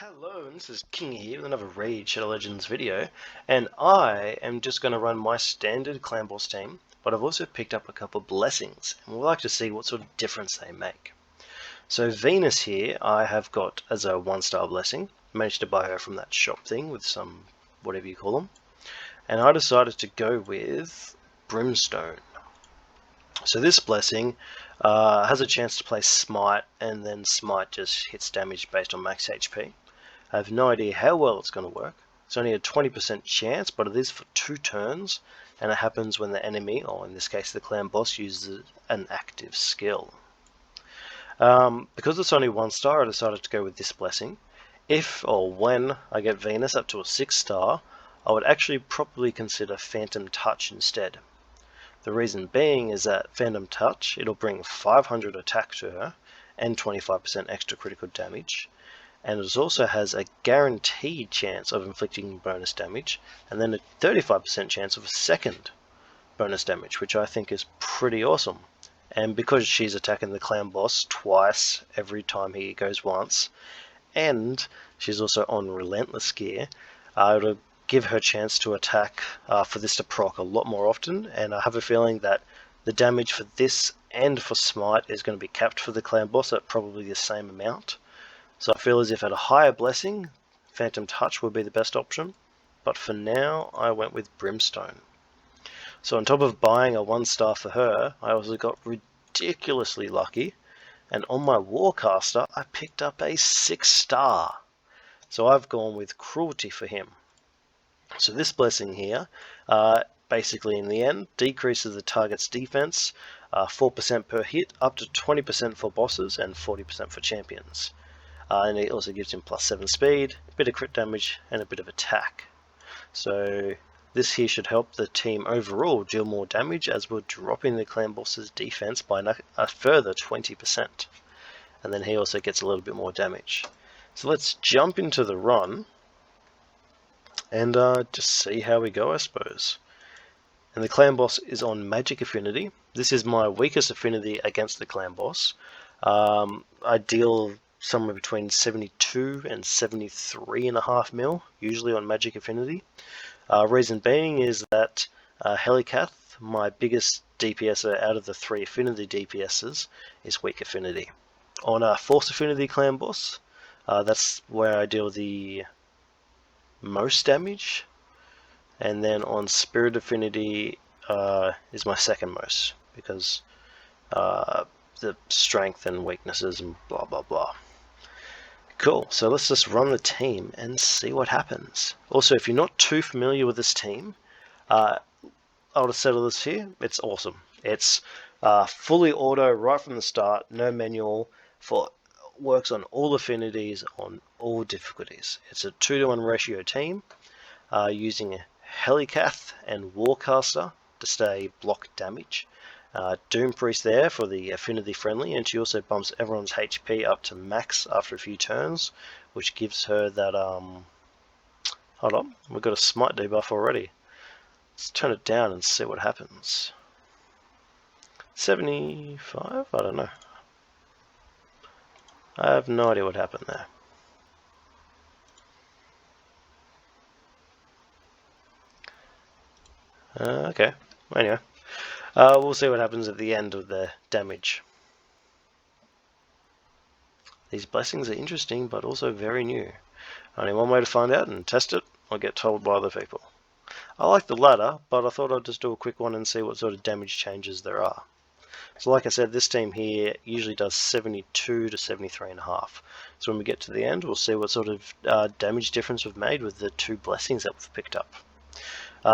Hello, and this is King here with another Raid Shadow Legends video, and I am just going to run my standard clan boss team, but I've also picked up a couple of blessings, and we'd like to see what sort of difference they make. So Venus here, I have got as a 1-star blessing, managed to buy her from that shop thing with some, whatever you call them, and I decided to go with Brimstone. So this blessing has a chance to play Smite, and then Smite just hits damage based on max HP. I have no idea how well it's going to work. It's only a 20% chance, but it is for 2 turns, and it happens when the enemy, or in this case the clan boss, uses an active skill. Because it's only 1 star, I decided to go with this blessing. If or when I get Venus up to a 6 star, I would actually probably consider Phantom Touch instead. The reason being is that Phantom Touch, it'll bring 500 attack to her and 25% extra critical damage, and it also has a guaranteed chance of inflicting bonus damage and then a 35% chance of a second bonus damage, which I think is pretty awesome. And because she's attacking the clan boss twice every time he goes once, and she's also on Relentless gear, it'll give her a chance to attack for this to proc a lot more often, and I have a feeling that the damage for this and for Smite is going to be capped for the clan boss at probably the same amount. So I feel as if at a higher blessing, Phantom Touch would be the best option, but for now I went with Brimstone. So on top of buying a 1 star for her, I also got ridiculously lucky, and on my Warcaster I picked up a 6 star. So I've gone with Cruelty for him. So this blessing here, basically in the end, decreases the target's defense 4% per hit, up to 20% for bosses and 40% for champions. And it also gives him +7 speed, a bit of crit damage, and a bit of attack. So this here should help the team overall deal more damage, as we're dropping the clan boss's defense by a further 20%. And then he also gets a little bit more damage. So let's jump into the run and just see how we go, I suppose. And the clan boss is on Magic Affinity. This is my weakest affinity against the clan boss. I deal somewhere between 72 and 73.5 mil, usually on Magic Affinity. Reason being is that Helicath, my biggest DPSer out of the 3 affinity DPSs, is weak affinity. On a Force Affinity clan boss, that's where I deal the most damage, and then on Spirit Affinity is my second most, because the strength and weaknesses and blah blah blah. Cool, so let's just run the team and see what happens. Also, if you're not too familiar with this team, I'll just settle this here. It's awesome. It's fully auto right from the start, no manual, works on all affinities, on all difficulties. It's a 2-to-1 ratio team, using Helicath and Warcaster to stay block damage. Doom Priest there for the affinity friendly, and she also bumps everyone's HP up to max after a few turns, which gives her that hold on, we've got a smite debuff already. Let's turn it down and see what happens. 75? I don't know. I have no idea what happened there. Okay, anyway. We'll see what happens at the end of the damage. These blessings are interesting, but also very new. Only one way to find out and test it, or get told by other people. I like the latter, but I thought I'd just do a quick one and see what sort of damage changes there are. So like I said, this team here usually does 72 to 73.5. So when we get to the end, we'll see what sort of damage difference we've made with the 2 blessings that we've picked up.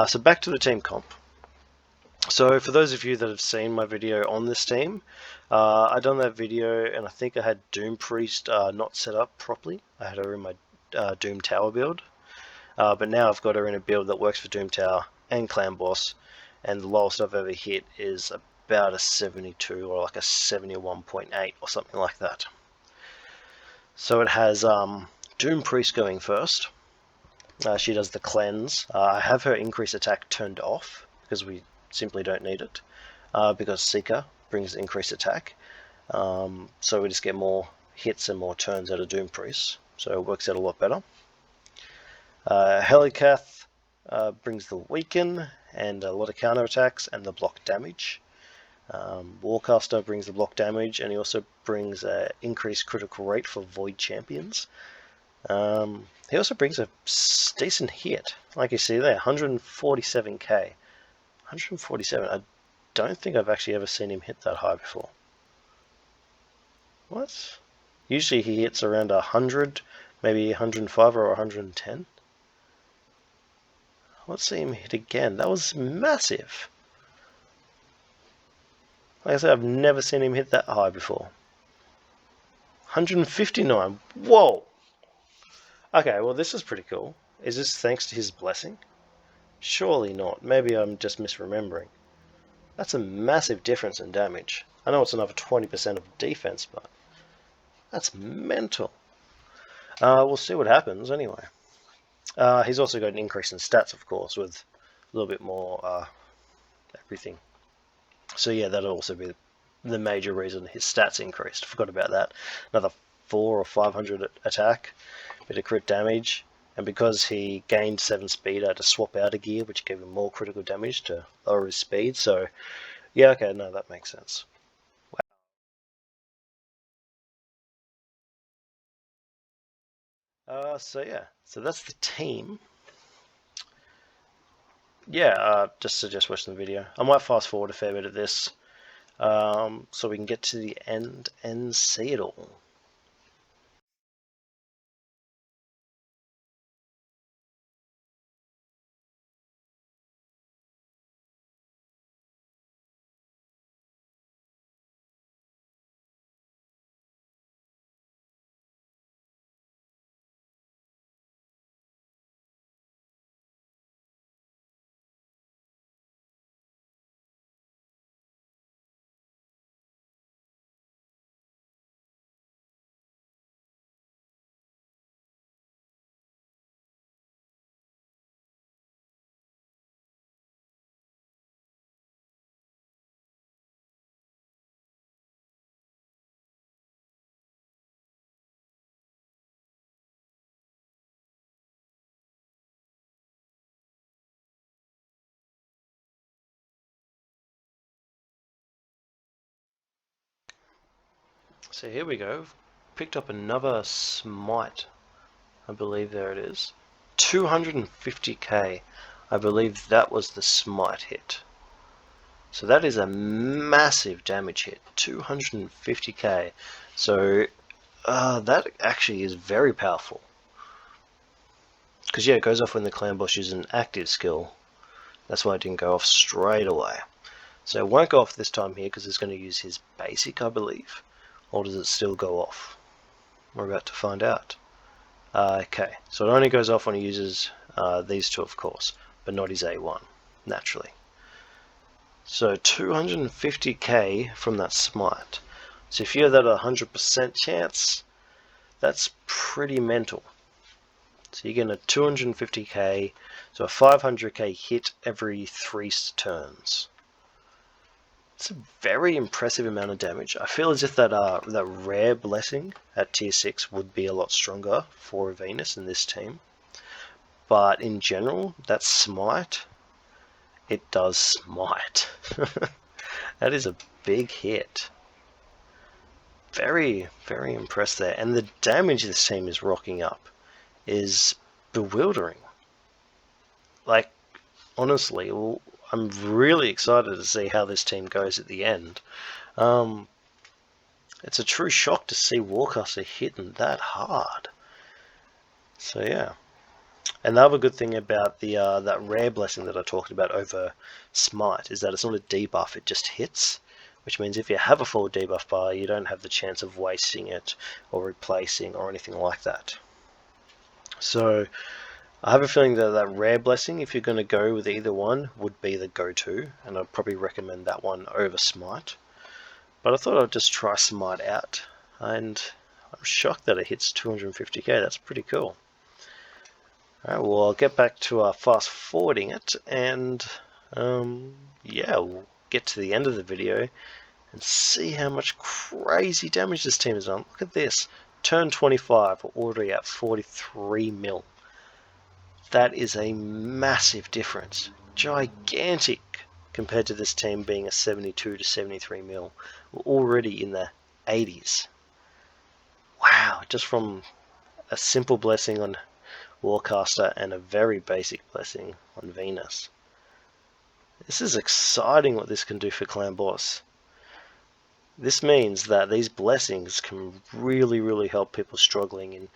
So back to the team comp. So for those of you that have seen my video on this team, I done that video and I think I had Doom Priest not set up properly. I had her in my Doom Tower build, but now I've got her in a build that works for Doom Tower and Clan Boss, and the lowest I've ever hit is about a 72 or like a 71.8 or something like that. So it has Doom Priest going first. She does the cleanse. I have her increase attack turned off because we simply don't need it, because Seeker brings increased attack, so we just get more hits and more turns out of Doom Priest. so it works out a lot better. Helicath brings the weaken and a lot of counter attacks and the block damage. Warcaster brings the block damage, and he also brings an increased critical rate for void champions. He also brings a decent hit, like you see there, 147k. 147. I don't think I've actually ever seen him hit that high before. What? Usually he hits around 100, maybe 105 or 110. Let's see him hit again. That was massive. Like I said, I've never seen him hit that high before. 159. Whoa! Okay, well this is pretty cool. Is this thanks to his blessing? Surely not. Maybe I'm just misremembering. That's a massive difference in damage. I know it's another 20% of defense, but that's mental. We'll see what happens anyway. He's also got an increase in stats, of course, with a little bit more everything. So yeah, that'll also be the major reason his stats increased. Forgot about that. Another 400 or 500 attack, bit of crit damage, and because he gained 7 speed, I had to swap out a gear, which gave him more critical damage to lower his speed. So yeah, okay, no, that makes sense. So yeah, so that's the team. Yeah, just suggest watching the video. I might fast forward a fair bit of this, so we can get to the end and see it all. So here we go. Picked up another smite. I believe there it is. 250k. I believe that was the smite hit. So that is a massive damage hit. 250k. So that actually is very powerful. Because yeah, it goes off when the clan boss uses an active skill. That's why it didn't go off straight away. So it won't go off this time here because it's going to use his basic, I believe. Or does it still go off? We're about to find out. Okay, so it only goes off when he uses these two, of course, but not his A1, naturally. So 250k from that smite. So if you have that 100% chance, that's pretty mental. So you're getting a 250k, so a 500k hit every 3 turns. It's a very impressive amount of damage. I feel as if that that rare blessing at tier 6 would be a lot stronger for Venus in this team. But in general, that smite, it does smite. That is a big hit. Very, very impressed there. And the damage this team is rocking up is bewildering. Like, honestly, I'm really excited to see how this team goes at the end. It's a true shock to see Warcaster hitting that hard. So yeah. And the other good thing about the that rare blessing that I talked about over Smite is that it's not a debuff, it just hits. Which means if you have a full debuff bar, you don't have the chance of wasting it or replacing or anything like that. So I have a feeling that that rare blessing, if you're going to go with either one, would be the go-to, and I'd probably recommend that one over Smite. But I thought I'd just try Smite out, and I'm shocked that it hits 250k. That's pretty cool. Alright, well, I'll get back to fast forwarding it, and yeah, we'll get to the end of the video and see how much crazy damage this team has done. Look at this, turn 25, we're already at 43 mil. That is a massive difference. Gigantic compared to this team being a 72 to 73 mil. We're already in the 80s. Wow, just from a simple blessing on Warcaster and a very basic blessing on Venus. This is exciting what this can do for Clan Boss. This means that these blessings can really help people struggling in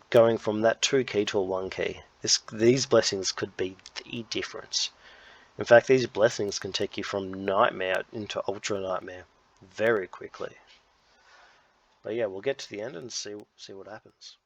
going from that 2 key to a 1 key. These blessings could be the difference. In fact, these blessings can take you from Nightmare into Ultra Nightmare very quickly. But yeah, we'll get to the end and see what happens.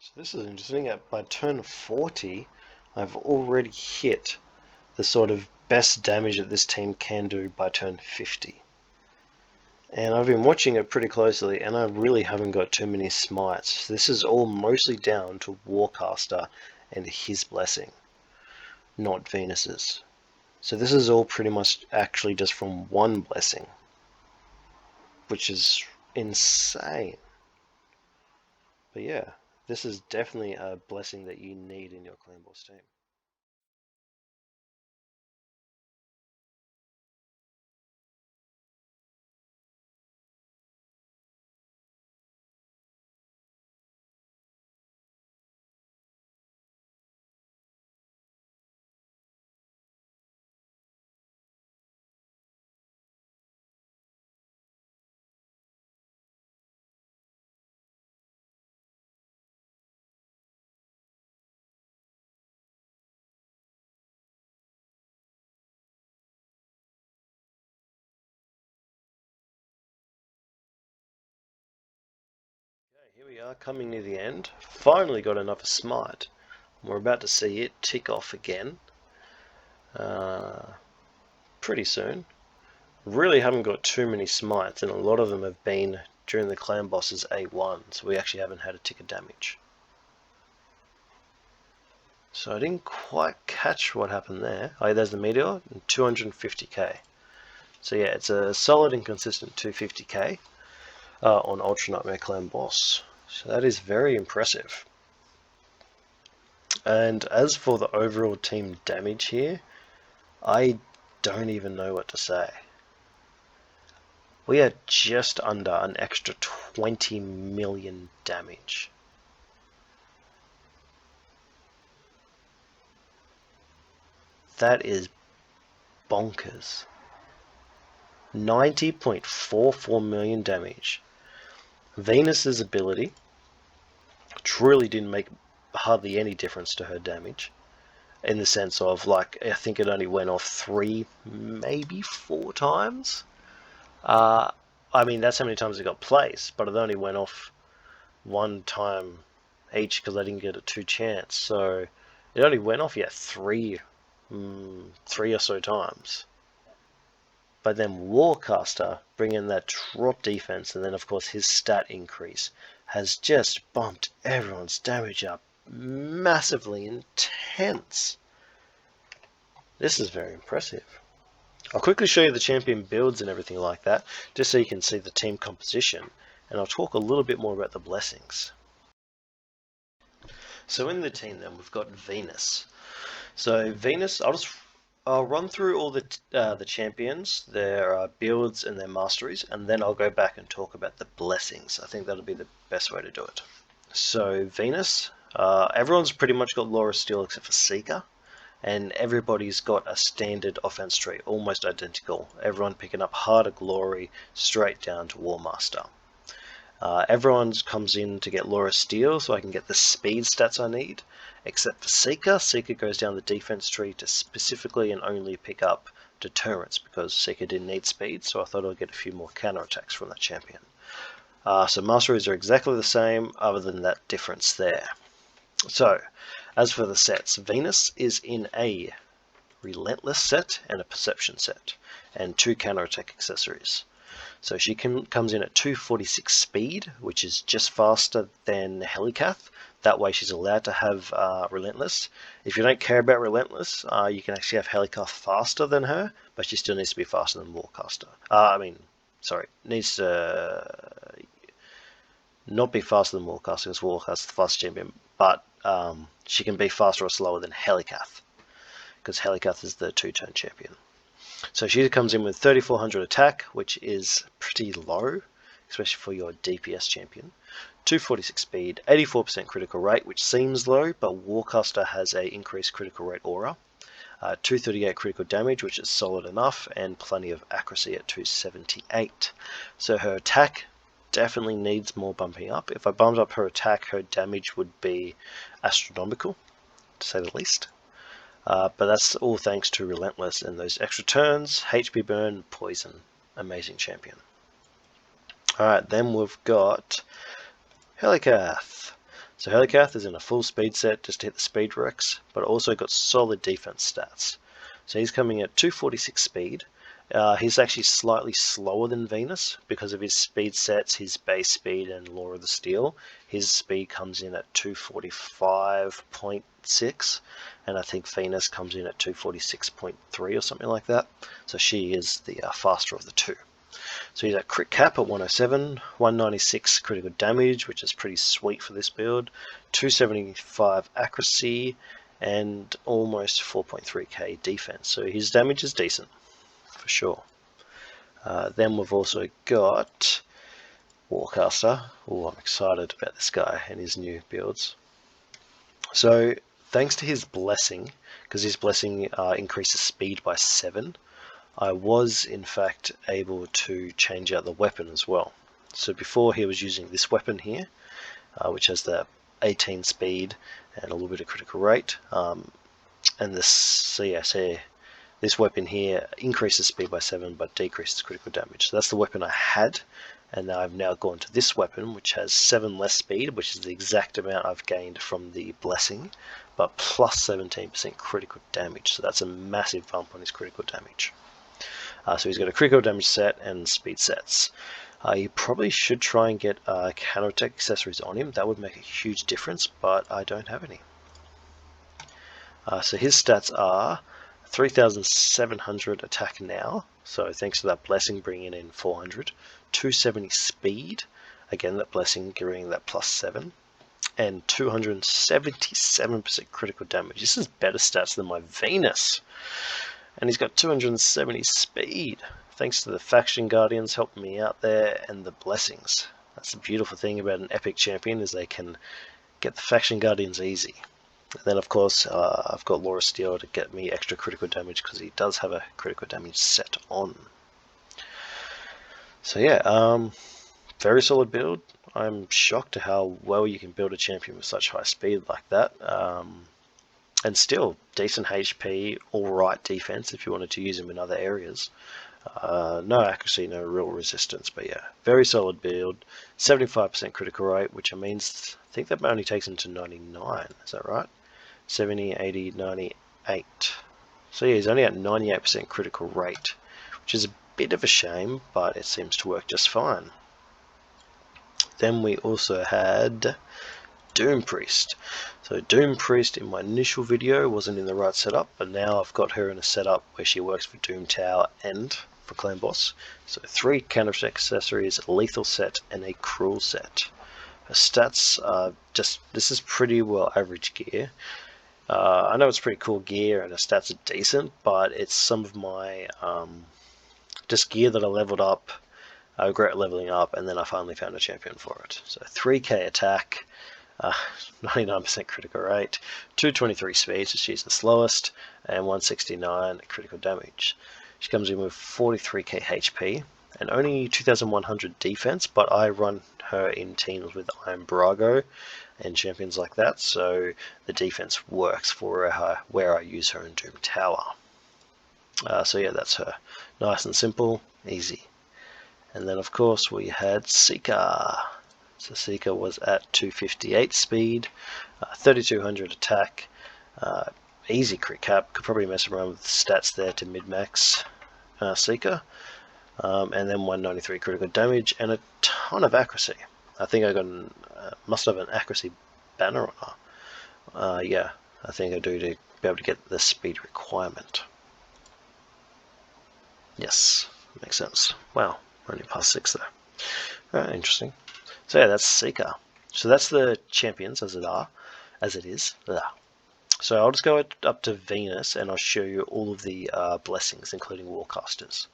So this is interesting. By turn 40, I've already hit the sort of best damage that this team can do by turn 50. And I've been watching it pretty closely, and I really haven't got too many smites. This is all mostly down to Warcaster and his blessing, not Venus's. So this is all pretty much actually just from one blessing, which is insane. But yeah, this is definitely a blessing that you need in your Clan Boss team. Here we are coming near the end. Finally got another smite. We're about to see it tick off again. Pretty soon. Really haven't got too many smites, and a lot of them have been during the clan boss's A1, so we actually haven't had a tick of damage. So I didn't quite catch what happened there. Oh, there's the meteor, 250k. So yeah, it's a solid and consistent 250k on Ultra Nightmare Clan Boss. So that is very impressive. And as for the overall team damage here, I don't even know what to say. We are just under an extra 20 million damage. That is bonkers. 90.44 million damage. Venus's ability truly didn't make hardly any difference to her damage, in the sense of, like, I think it only went off 3, maybe 4 times. I mean, that's how many times it got placed, but it only went off 1 time each because I didn't get a 2 chance. So it only went off, yeah, 3 or so times. But then Warcaster, bringing that drop defense, and then of course his stat increase, has just bumped everyone's damage up massively intense. This is very impressive. I'll quickly show you the champion builds and everything like that, just so you can see the team composition, and I'll talk a little bit more about the blessings. So in the team then, we've got Venus. So Venus, I'll run through all the champions, their builds and their masteries, and then I'll go back and talk about the blessings. I think that'll be the best way to do it. So Venus, everyone's pretty much got Laura Steele except for Seeker. And everybody's got a standard offense tree, almost identical. Everyone picking up Heart of Glory straight down to War Master. Everyone comes in to get Laura Steele, so I can get the speed stats I need, except for Seeker. Seeker goes down the defense tree to specifically and only pick up deterrence, because Seeker didn't need speed, so I thought I'd get a few more counterattacks from that champion. So masteries are exactly the same, other than that difference there. So, as for the sets, Venus is in a Relentless set and a Perception set, and 2 counterattack accessories. So she comes in at 246 speed, which is just faster than Helicath. That way she's allowed to have Relentless. If you don't care about Relentless, you can actually have Helicath faster than her, but she still needs to be faster than Warcaster. Needs to not be faster than Warcaster, because Warcaster's the fastest champion, but she can be faster or slower than Helicath, because Helicath is the 2-turn champion. So she comes in with 3400 attack, which is pretty low, especially for your DPS champion. 246 speed, 84% critical rate, which seems low, but Warcaster has a increased critical rate aura. 238 critical damage, which is solid enough, and plenty of accuracy at 278. So her attack definitely needs more bumping up. If I bumped up her attack, her damage would be astronomical, to say the least. But that's all thanks to Relentless and those extra turns, HP burn, poison. Amazing champion. Alright, then we've got Helicath. So Helicath is in a full speed set just to hit the speed recs, but also got solid defense stats. So he's coming at 246 speed. He's actually slightly slower than Venus because of his speed sets, his base speed, and Law of the Steel. His speed comes in at 245.6, and I think Venus comes in at 246.3 or something like that. So she is the faster of the two. So he's at crit cap at 107, 196 critical damage, which is pretty sweet for this build, 275 accuracy, and almost 4.3k defense. So his damage is decent, for sure. Then we've also got Warcaster. Oh, I'm excited about this guy and his new builds. So thanks to his blessing, because his blessing increases speed by 7, I was in fact able to change out the weapon as well. So before he was using this weapon here, which has the 18 speed and a little bit of critical rate, and this this weapon here increases speed by 7 but decreases critical damage. So that's the weapon I had, and I've now gone to this weapon which has 7 less speed, which is the exact amount I've gained from the blessing, but plus 17% critical damage. So that's a massive bump on his critical damage. So he's got a critical damage set and speed sets. You probably should try and get counterattack accessories on him. That would make a huge difference, but I don't have any. So his stats are 3,700 attack now, so thanks to that blessing bringing in 400, 270 speed, again that blessing giving that plus 7, and 277% critical damage. This is better stats than my Venus. And he's got 270 speed, thanks to the Faction Guardians helping me out there and the blessings. That's the beautiful thing about an epic champion, is they can get the Faction Guardians easy. And then of course I've got Laura Steele to get me extra critical damage because he does have a critical damage set on. So yeah, very solid build. I'm shocked at how well you can build a champion with such high speed like that. And still decent HP, alright defense if you wanted to use him in other areas. No accuracy, no real resistance, but yeah, very solid build. 75% critical rate, which means I think that only takes him to 99, is that right? 70, 80, 98. So yeah, he's only at 98% critical rate, which is a bit of a shame, but it seems to work just fine. Then we also had Doom Priest. So Doom Priest in my initial video wasn't in the right setup, but now I've got her in a setup where she works for Doom Tower and for Clan Boss. So 3 counter accessories, a lethal set, and a cruel set. Her stats are just, this is pretty well average gear. I know it's pretty cool gear and her stats are decent, but it's some of my just gear that I leveled up. I regret leveling up, and then I finally found a champion for it. So 3k attack, 99% critical rate, 223 speed, so she's the slowest, and 169 critical damage. She comes in with 43k HP and only 2100 defense, but I run her in teams with Iron Brago and champions like that, so the defense works for her where I use her in Doom Tower. So yeah, that's her. Nice and simple, easy. And then of course we had Seeker. So Seeker was at 258 speed, 3200 attack, easy crit cap. Could probably mess around with the stats there to mid-max Seeker. And then 193 critical damage and a ton of accuracy. I think I got must have an accuracy banner on her. Yeah, I think I do to be able to get the speed requirement. Yes, makes sense. Wow, we're only past 6 there. Interesting. So yeah, that's Seeker. So that's the champions as it is. So I'll just go up to Venus and I'll show you all of the blessings, including Warcasters.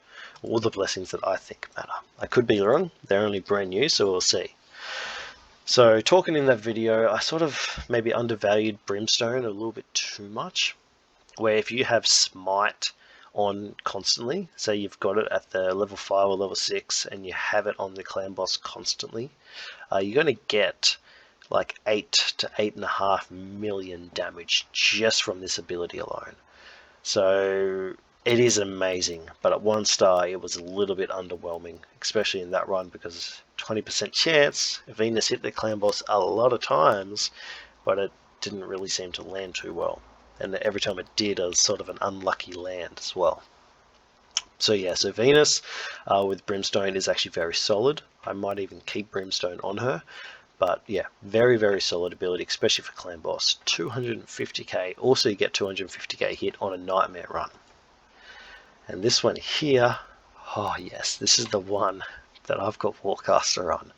All the blessings that I think matter. I could be wrong. They're only brand new, so we'll see. So talking in that video, I sort of maybe undervalued Brimstone a little bit too much. Where if you have Smite on constantly, say you've got it at the level 5 or level 6 and you have it on the clan boss constantly, you're going to get like 8 to 8.5 million damage just from this ability alone. So it is amazing, but at 1 star it was a little bit underwhelming, especially in that run, because 20% chance Venus hit the clan boss a lot of times, but it didn't really seem to land too well. And every time it did, it was sort of an unlucky land as well. So yeah, so Venus with Brimstone is actually very solid. I might even keep Brimstone on her. But yeah, very, very solid ability, especially for Clan Boss. 250k. Also, you get 250k hit on a Nightmare run. And this one here, oh yes, this is the one that I've got Warcaster on.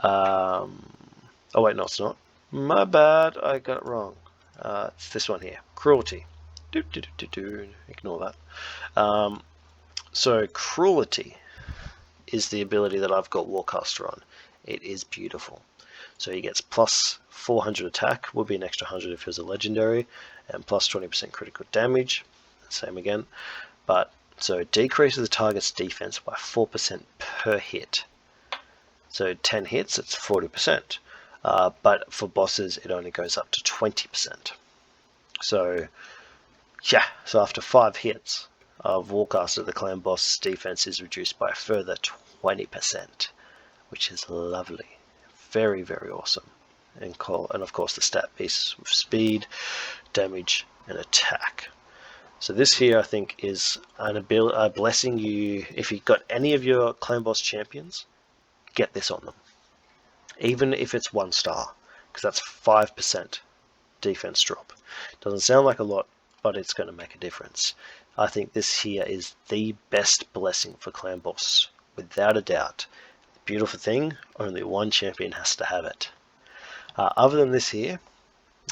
Oh wait, no it's not. My bad, I got it wrong. It's this one here, Cruelty. Ignore that. So Cruelty is the ability that I've got Warcaster on. It is beautiful. So he gets plus 400 attack, would be an extra 100 if he was a legendary, and plus 20% critical damage, same again. But so it decreases the target's defense by 4% per hit. So 10 hits, it's 40%. But for bosses, it only goes up to 20%. So yeah, so after 5 hits of Warcaster, the clan boss defense is reduced by a further 20%, which is lovely. Very, very awesome. And of course the stat piece with speed, damage, and attack. So this here I think is a blessing you, if you've got any of your clan boss champions, get this on them. Even if it's 1 star, because that's 5% defense drop. Doesn't sound like a lot, but it's going to make a difference. I think this here is the best blessing for clan boss, without a doubt. Beautiful thing, only 1 champion has to have it. Other than this here,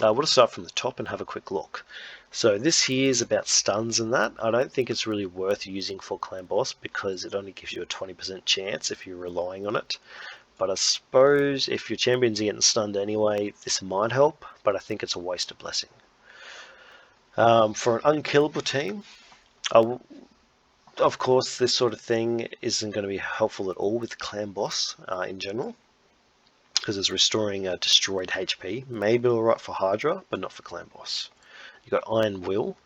we'll start from the top and have a quick look. So this here is about stuns and that. I don't think it's really worth using for clan boss because it only gives you a 20% chance if you're relying on it. But I suppose if your champions are getting stunned anyway, this might help, but I think it's a wasted blessing. For an unkillable team, of course, this sort of thing isn't going to be helpful at all with clan boss in general, because it's restoring destroyed HP. Maybe alright for Hydra, but not for clan boss. You've got Iron Will.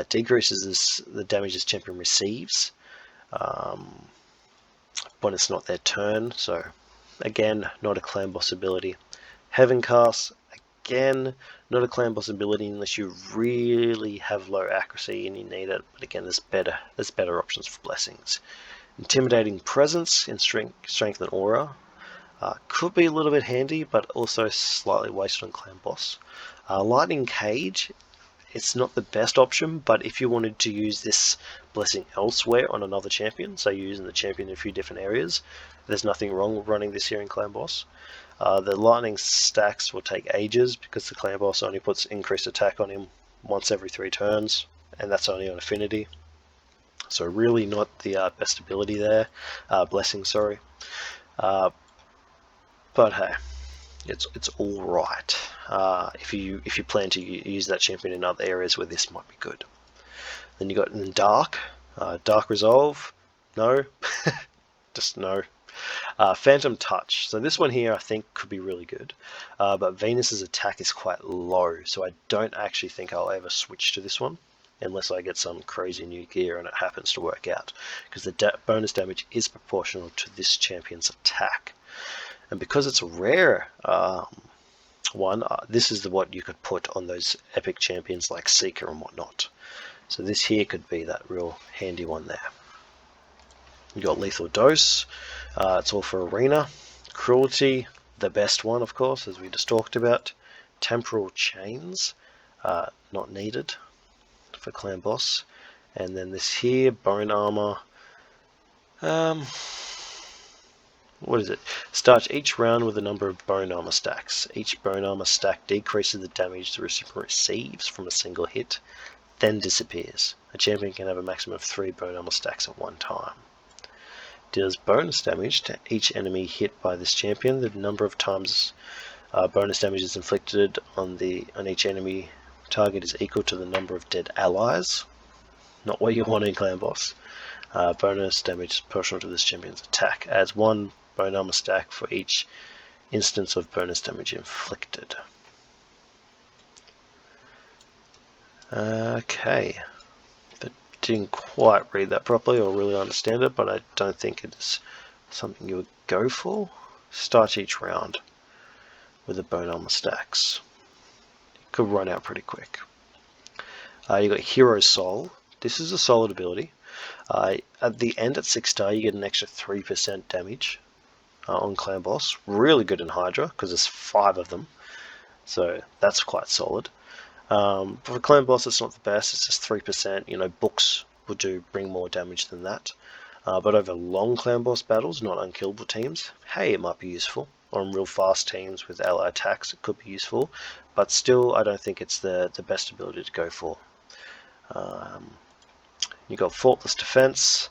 Decreases the damage this champion receives when it's not their turn. So again, not a clan boss ability. Heaven Cast, again, not a clan boss ability unless you really have low accuracy and you need it. But again, there's better options for blessings. Intimidating Presence in strength and aura. Could be a little bit handy, but also slightly wasted on Clan Boss. Lightning Cage, it's not the best option, but if you wanted to use this blessing elsewhere on another champion, so you're using the champion in a few different areas, there's nothing wrong with running this here in Clan Boss. The lightning stacks will take ages because the Clan Boss only puts increased attack on him once every 3 turns, and that's only on affinity. So really not the best ability there, blessing, sorry. But hey, it's all right if you plan to use that champion in other areas where this might be good. Then you got in Dark, Dark Resolve, no, just no. Phantom Touch. So this one here I think could be really good, but Venus's attack is quite low, so I don't actually think I'll ever switch to this one unless I get some crazy new gear and it happens to work out, because the bonus damage is proportional to this champion's attack. And because it's a rare one, this is what you could put on those epic champions like Seeker and whatnot. So this here could be that real handy one there. You got Lethal Dose, it's all for Arena. Cruelty, the best one of course, as we just talked about. Temporal Chains, not needed for Clan Boss. And then this here, Bone Armor. What is it? Starts each round with a number of bone armor stacks. Each bone armor stack decreases the damage the recipient receives from a single hit, then disappears. A champion can have a maximum of 3 bone armor stacks at one time. Deals bonus damage to each enemy hit by this champion. The number of times bonus damage is inflicted on each enemy target is equal to the number of dead allies. Not what you want in Clan Boss. Bonus damage is proportional to this champion's attack. Adds 1 bone armor stack for each instance of bonus damage inflicted. Okay, but didn't quite read that properly or really understand it, but I don't think it's something you would go for. Start each round with the bone armor stacks. It could run out pretty quick. You got Hero Soul. This is a solid ability. At the end at 6-star you get an extra 3% damage on Clan Boss. Really good in Hydra because there's 5 of them, so that's quite solid. For Clan Boss it's not the best, it's just 3%. You know, books would bring more damage than that, but over long Clan Boss battles, not unkillable teams, hey, it might be useful. Or on real fast teams with ally attacks it could be useful, but still I don't think it's the best ability to go for. You got Faultless Defense.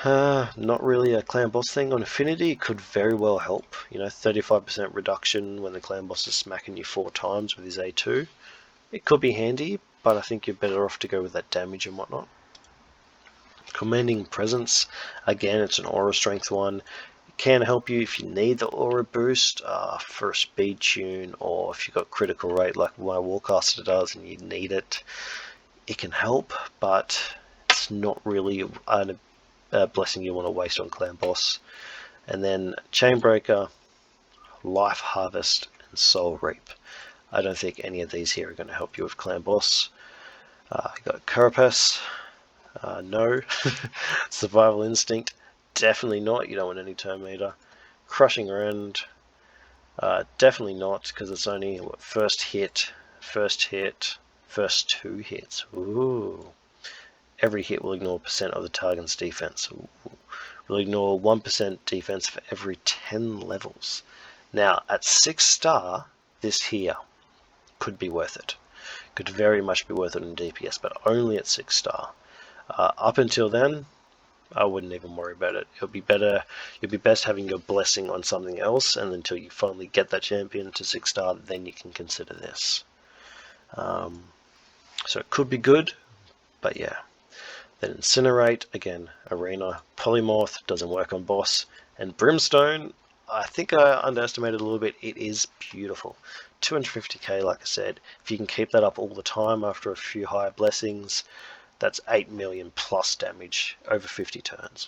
Not really a Clan Boss thing. On Affinity it could very well help. You know, 35% reduction when the Clan Boss is smacking you 4 times with his A2. It could be handy, but I think you're better off to go with that damage and whatnot. Commanding Presence, again it's an aura strength one. It can help you if you need the aura boost for a speed tune, or if you've got critical rate like my Warcaster does and you need it. It can help, but it's not really a blessing you want to waste on Clan Boss. And then Chainbreaker, Life Harvest, and Soul Reap. I don't think any of these here are going to help you with Clan Boss. You got Carapace, no. Survival Instinct, definitely not. You don't want any Terminator. Crushing Rend, definitely not, because it's only first hit, first 2 hits. Ooh. Every hit will ignore % of the target's defense. Ooh. Will ignore 1% defense for every 10 levels. Now, at 6-star, this here could be worth it. Could very much be worth it in DPS, but only at 6-star. Up until then, I wouldn't even worry about it. It'll be best having your blessing on something else, and until you finally get that champion to 6-star, then you can consider this. So it could be good, but yeah. Then Incinerate, again, Arena. Polymorph, doesn't work on Boss. And Brimstone, I think I underestimated a little bit. It is beautiful. 250k, like I said. If you can keep that up all the time after a few higher blessings, that's 8 million plus damage over 50 turns.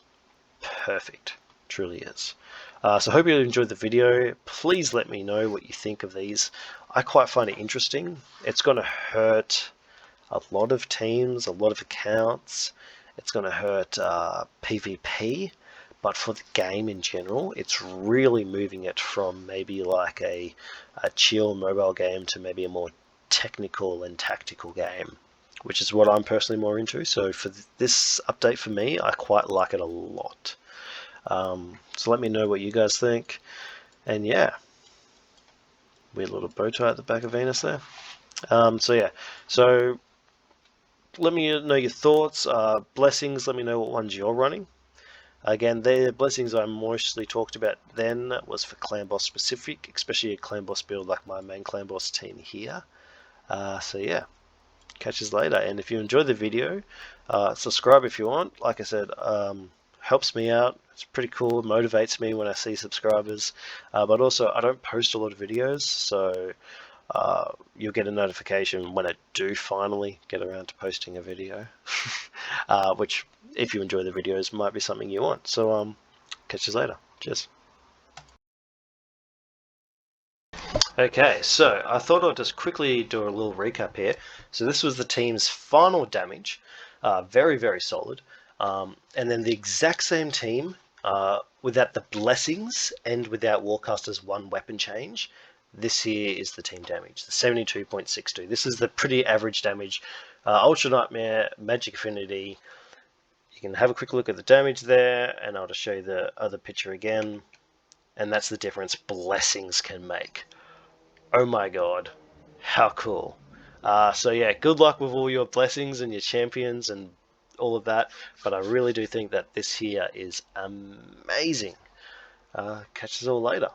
Perfect. Truly is. So I hope you enjoyed the video. Please let me know what you think of these. I quite find it interesting. It's going to hurt a lot of teams, a lot of accounts. It's going to hurt PvP, but for the game in general, it's really moving it from maybe like a chill mobile game to maybe a more technical and tactical game, which is what I'm personally more into. So for this update for me, I quite like it a lot. So let me know what you guys think. And yeah, weird little bow tie at the back of Venus there. So yeah, so let me know your thoughts. Blessings, let me know what ones you're running. Again, the blessings I mostly talked about then was for clan boss specific, especially a clan boss build like my main clan boss team here. So yeah, catch us later. And if you enjoyed the video, subscribe if you want. Like I said, helps me out. It's pretty cool. It motivates me when I see subscribers. But also, I don't post a lot of videos, so you'll get a notification when I do finally get around to posting a video. Which, if you enjoy the videos, might be something you want. So, catch you later. Cheers. Okay, so I thought I'd just quickly do a little recap here. So this was the team's final damage, very, very solid. And then the exact same team, without the blessings and without Warcaster's one weapon change, this here is the team damage, the 72.62. This is the pretty average damage. Ultra Nightmare, Magic Affinity. You can have a quick look at the damage there, and I'll just show you the other picture again. And that's the difference blessings can make. Oh my god, how cool. So yeah, good luck with all your blessings and your champions and all of that, but I really do think that this here is amazing. Catch us all later.